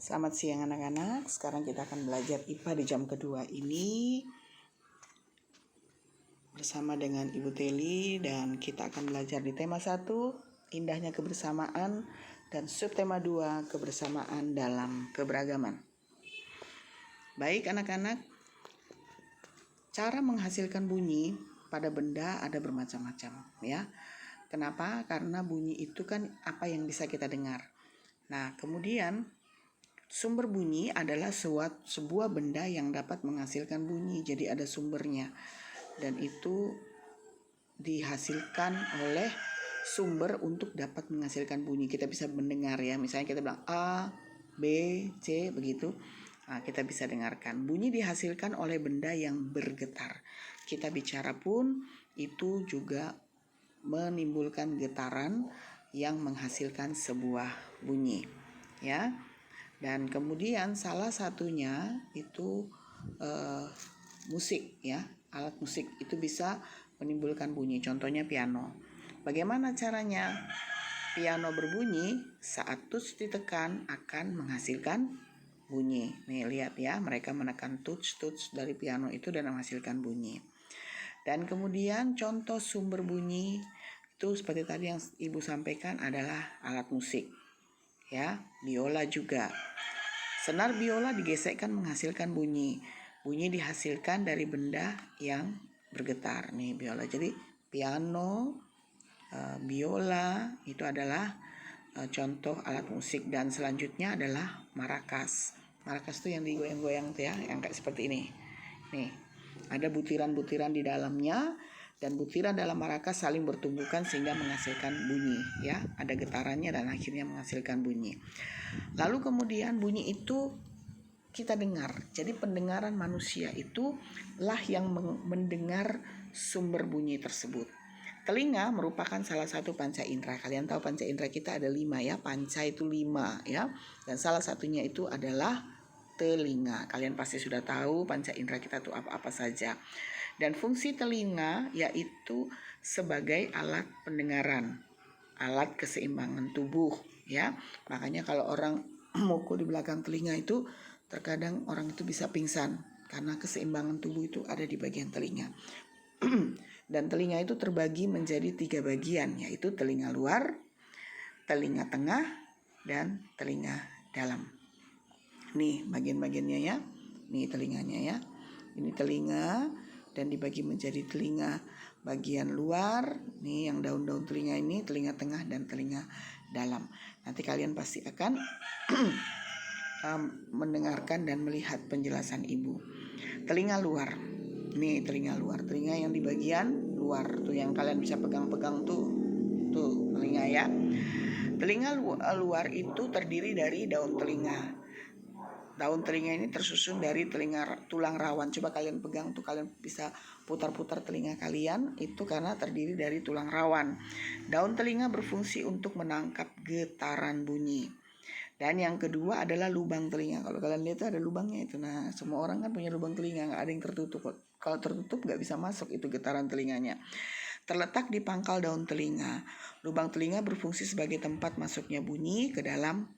Selamat siang anak-anak. Sekarang kita akan belajar IPA di jam kedua ini bersama dengan Ibu Teli, dan kita akan belajar di tema 1, indahnya kebersamaan, dan subtema 2, kebersamaan dalam keberagaman. Baik anak-anak, cara menghasilkan bunyi pada benda ada bermacam-macam ya. Kenapa? Karena bunyi itu kan apa yang bisa kita dengar. Nah, kemudian sumber bunyi adalah sebuah benda yang dapat menghasilkan bunyi. Jadi ada sumbernya, dan itu dihasilkan oleh sumber untuk dapat menghasilkan bunyi. Kita bisa mendengar ya, misalnya kita bilang A, B, C begitu. Nah, kita bisa dengarkan. Bunyi dihasilkan oleh benda yang bergetar. Kita bicara pun itu juga menimbulkan getaran yang menghasilkan sebuah bunyi ya. Dan kemudian salah satunya itu musik ya. Alat musik itu bisa menimbulkan bunyi, contohnya piano. Bagaimana caranya piano berbunyi? Saat touch ditekan akan menghasilkan bunyi. Nih lihat ya, mereka menekan touch dari piano itu dan menghasilkan bunyi. Dan kemudian contoh sumber bunyi itu seperti tadi yang Ibu sampaikan adalah alat musik ya, biola juga. Senar biola digesekkan menghasilkan bunyi. Bunyi dihasilkan dari benda yang bergetar nih, biola. Jadi piano, biola itu adalah contoh alat musik. Dan selanjutnya adalah marakas. Marakas itu yang digoyang-goyang tuh ya, yang kayak seperti ini. Nih, ada butiran-butiran di dalamnya, dan butiran dalam marakas saling bertumbukan sehingga menghasilkan bunyi ya. Ada getarannya dan akhirnya menghasilkan bunyi. Lalu kemudian bunyi itu kita dengar. Jadi pendengaran manusia itulah yang mendengar sumber bunyi tersebut. Telinga merupakan salah satu panca indera. Kalian tahu panca indera kita ada 5 ya. Panca itu 5 ya. Dan salah satunya itu adalah telinga. Kalian pasti sudah tahu panca indera kita itu apa-apa saja. Dan fungsi telinga yaitu sebagai alat pendengaran, alat keseimbangan tubuh ya. Makanya kalau orang mukul di belakang telinga itu terkadang orang itu bisa pingsan karena keseimbangan tubuh itu ada di bagian telinga. Dan telinga itu terbagi menjadi 3 bagian, yaitu telinga luar, telinga tengah, dan telinga dalam. Nih bagian-bagiannya ya. Nih telinganya ya. Ini telinga dan dibagi menjadi telinga bagian luar, nih yang daun-daun telinga ini, telinga tengah dan telinga dalam. Nanti kalian pasti akan mendengarkan dan melihat penjelasan Ibu. Telinga luar. Nih telinga luar, telinga yang di bagian luar tuh yang kalian bisa pegang-pegang tuh telinga ya. Telinga luar itu terdiri dari daun telinga. Daun telinga ini tersusun dari tulang rawan. Coba kalian pegang tuh, kalian bisa putar-putar telinga kalian itu karena terdiri dari tulang rawan. Daun telinga berfungsi untuk menangkap getaran bunyi. Dan yang kedua adalah lubang telinga. Kalau kalian lihat ada lubangnya itu. Nah, semua orang kan punya lubang telinga, nggak ada yang tertutup. Kalau tertutup nggak bisa masuk itu getaran telinganya. Terletak di pangkal daun telinga. Lubang telinga berfungsi sebagai tempat masuknya bunyi ke dalam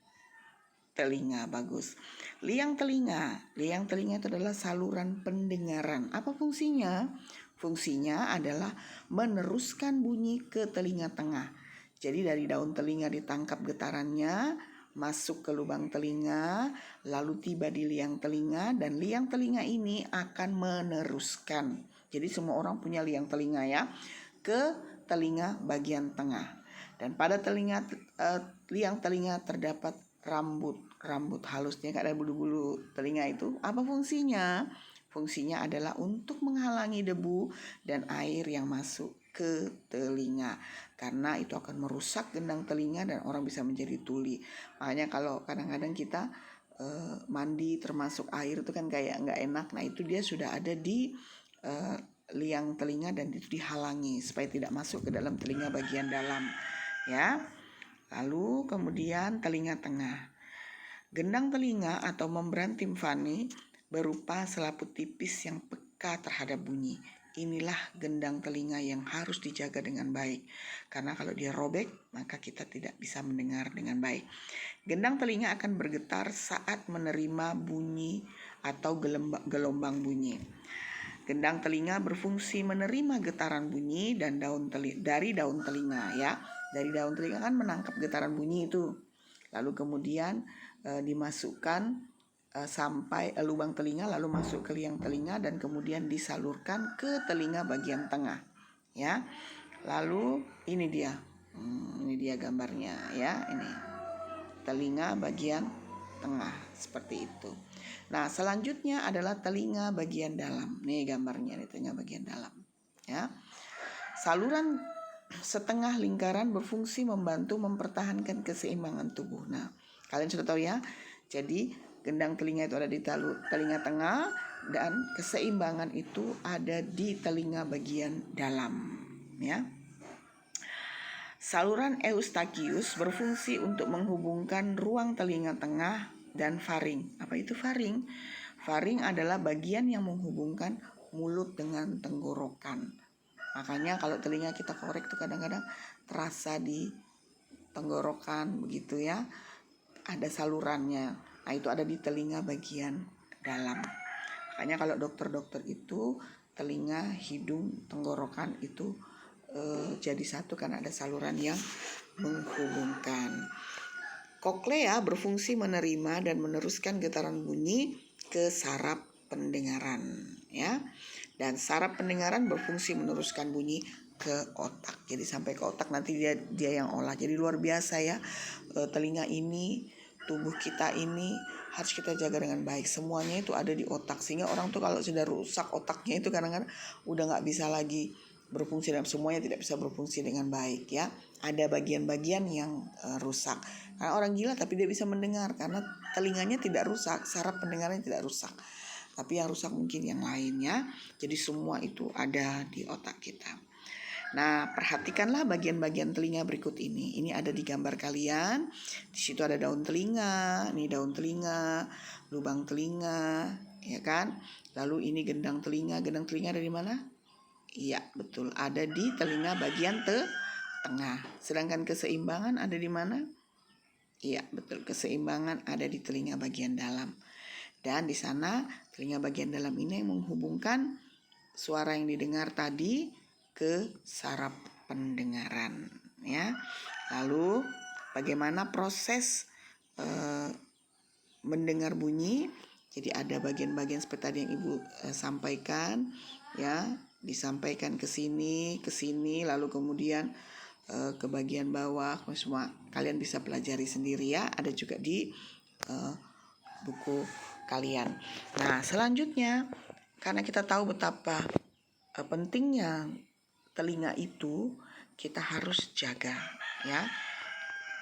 telinga. Bagus. Liang telinga itu adalah saluran pendengaran. Apa fungsinya? Fungsinya adalah meneruskan bunyi ke telinga tengah. Jadi dari daun telinga ditangkap getarannya, masuk ke lubang telinga, lalu tiba di liang telinga, dan liang telinga ini akan meneruskan. Jadi semua orang punya liang telinga ya, ke telinga bagian tengah. Dan pada liang telinga terdapat rambut halusnya, ada bulu-bulu telinga itu. Apa fungsinya? Fungsinya adalah untuk menghalangi debu dan air yang masuk ke telinga, karena itu akan merusak gendang telinga dan orang bisa menjadi tuli. Makanya kalau kadang-kadang kita mandi termasuk air itu kan kayak nggak enak. Nah itu dia sudah ada di liang telinga dan itu dihalangi supaya tidak masuk ke dalam telinga bagian dalam ya. Lalu kemudian telinga tengah. Gendang telinga atau membran timpani berupa selaput tipis yang peka terhadap bunyi. inilah gendang telinga yang harus dijaga dengan baik. Karena kalau dia robek, maka kita tidak bisa mendengar dengan baik. Gendang telinga akan bergetar saat menerima bunyi atau gelombang bunyi. Gendang telinga berfungsi menerima getaran bunyi dan dari daun telinga ya. Dari daun telinga kan menangkap getaran bunyi itu. Lalu kemudian dimasukkan sampai lubang telinga, lalu masuk ke liang telinga dan kemudian disalurkan ke telinga bagian tengah ya. Lalu ini dia gambarnya ya, ini telinga bagian tengah seperti itu. Nah selanjutnya adalah telinga bagian dalam. Nih gambarnya, nih telinga bagian dalam ya. Saluran setengah lingkaran berfungsi membantu mempertahankan keseimbangan tubuh. Nah kalian sudah tahu ya, jadi gendang telinga itu ada di telinga tengah dan keseimbangan itu ada di telinga bagian dalam ya. Saluran eustachius berfungsi untuk menghubungkan ruang telinga tengah dan faring. Apa itu faring? Faring adalah bagian yang menghubungkan mulut dengan tenggorokan. Makanya kalau telinga kita korek tuh kadang-kadang terasa di tenggorokan begitu ya. Ada salurannya. Nah itu ada di telinga bagian dalam. Makanya kalau dokter-dokter itu telinga, hidung, tenggorokan itu jadi satu karena ada saluran yang menghubungkan. Koklea berfungsi menerima dan meneruskan getaran bunyi ke saraf pendengaran ya. Dan saraf pendengaran berfungsi meneruskan bunyi ke otak. Jadi sampai ke otak nanti dia yang olah. Jadi luar biasa ya. Telinga ini, tubuh kita ini harus kita jaga dengan baik. Semuanya itu ada di otak. Sehingga orang tuh kalau sudah rusak otaknya itu kadang-kadang udah gak bisa lagi berfungsi, dan semuanya tidak bisa berfungsi dengan baik ya. Ada bagian-bagian yang rusak. Karena orang gila tapi dia bisa mendengar karena telinganya tidak rusak, saraf pendengarannya tidak rusak. Tapi yang rusak mungkin yang lainnya. Jadi semua itu ada di otak kita. Nah, perhatikanlah bagian-bagian telinga berikut ini. Ini ada di gambar kalian. Di situ ada daun telinga, ini daun telinga, lubang telinga, ya kan? Lalu ini gendang telinga. Gendang telinga ada di mana? Iya, betul. Ada di telinga bagian tengah. Sedangkan keseimbangan ada di mana? Iya, betul. Keseimbangan ada di telinga bagian dalam. Dan di sana telinga bagian dalam ini yang menghubungkan suara yang didengar tadi ke saraf pendengaran ya. Lalu bagaimana proses mendengar bunyi? Jadi ada bagian-bagian seperti tadi yang Ibu sampaikan ya, disampaikan ke sini, lalu kemudian ke bagian bawah. Semua kalian bisa pelajari sendiri ya. Ada juga di buku kalian. Nah, selanjutnya karena kita tahu betapa pentingnya telinga itu, kita harus jaga ya.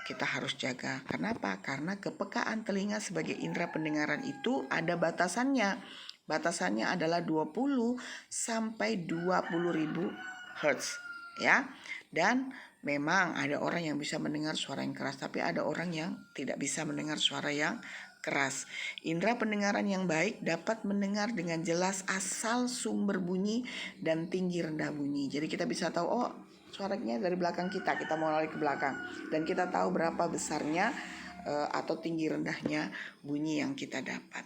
Kita harus jaga. Kenapa? Karena kepekaan telinga sebagai indera pendengaran itu ada batasannya. Batasannya adalah 20 sampai 20.000 Hz ya. Dan memang ada orang yang bisa mendengar suara yang keras, tapi ada orang yang tidak bisa mendengar suara yang keras. Indera pendengaran yang baik dapat mendengar dengan jelas asal sumber bunyi dan tinggi rendah bunyi. Jadi kita bisa tahu, oh suaranya dari belakang kita mau lari ke belakang, dan kita tahu berapa besarnya atau tinggi rendahnya bunyi yang kita dapat.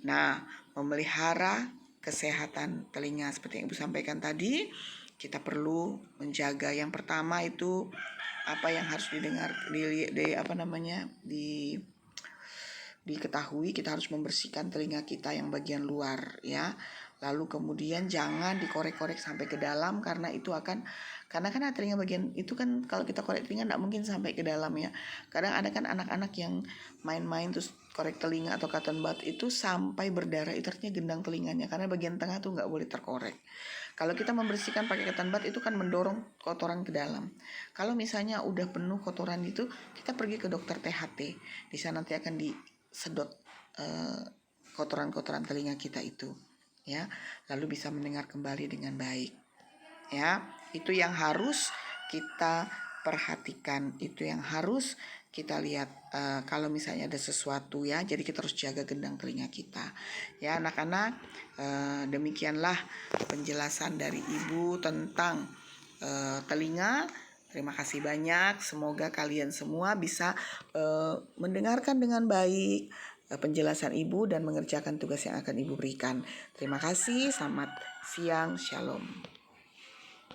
Nah, memelihara kesehatan telinga seperti yang Ibu sampaikan tadi, kita perlu menjaga. Yang pertama itu apa yang harus didengar, diketahui, kita harus membersihkan telinga kita yang bagian luar ya. Lalu kemudian jangan dikorek-korek sampai ke dalam, karena itu akan, karena kan telinga bagian itu kan kalau kita korek telinga tidak mungkin sampai ke dalam ya. Kadang ada kan anak-anak yang main-main terus korek telinga atau cotton bud itu sampai berdarah, itu artinya gendang telinganya, karena bagian tengah tuh nggak boleh terkorek. Kalau kita membersihkan pakai cotton bud itu kan mendorong kotoran ke dalam. Kalau misalnya udah penuh kotoran itu, kita pergi ke dokter THT. Di sana nanti akan disedot kotoran-kotoran telinga kita itu ya, lalu bisa mendengar kembali dengan baik ya. Itu yang harus kita perhatikan, itu yang harus kita lihat kalau misalnya ada sesuatu ya, jadi kita harus jaga gendang telinga kita ya anak-anak. Demikianlah penjelasan dari Ibu tentang telinga. Terima kasih banyak, semoga kalian semua bisa mendengarkan dengan baik penjelasan Ibu dan mengerjakan tugas yang akan Ibu berikan. Terima kasih, selamat siang, shalom.